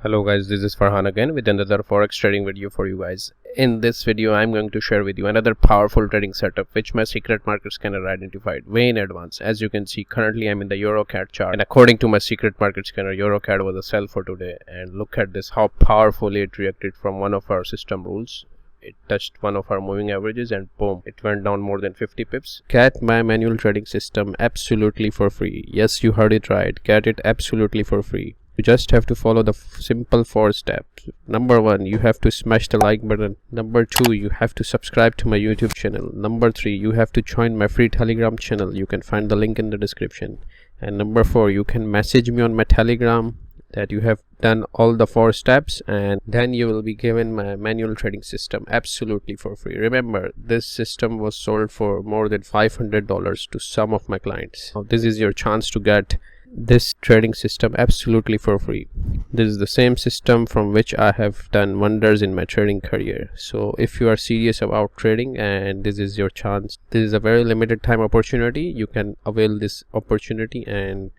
Hello guys, this is Farhan again with another forex trading video for you guys. In this video I'm going to share with you another powerful trading setup which my secret market scanner identified way in advance. As you can see, currently I'm in the EURCAD chart, and according to my secret market scanner, EURCAD was a sell for today. And look at this, how powerfully it reacted from one of our system rules. It touched one of our moving averages and boom, it went down more than 50 pips. Get my manual trading system absolutely for free. Yes, you heard it right, get it absolutely for free. You just have to follow the simple 4 steps. Number 1, you have to smash the like button. Number 2, you have to subscribe to my YouTube channel. Number 3, you have to join my free Telegram channel. You can find the link in the description. And number 4, you can message me on my Telegram that you have done all the 4 steps, and then you will be given my manual trading system absolutely for free. Remember, this system was sold for more than $500 to some of my clients. Now this is your chance to get this trading system absolutely for free. This is the same system from which I have done wonders in my trading career. So if you are serious about trading and this is your chance, this is a very limited time opportunity. You can avail this opportunity and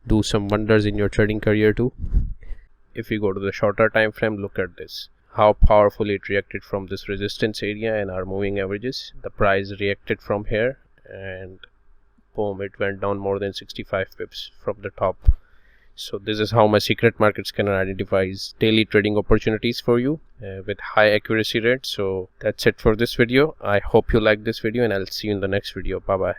do some wonders in your trading career too. If we go to the shorter time frame, look at this, how powerfully it reacted from this resistance area and our moving averages. The price reacted from here and boom, it went down more than 65 pips from the top. So this is how my secret market scanner identifies daily trading opportunities for you with high accuracy rate. So that's it for this video. I hope you like this video and I'll see you in the next video. Bye bye.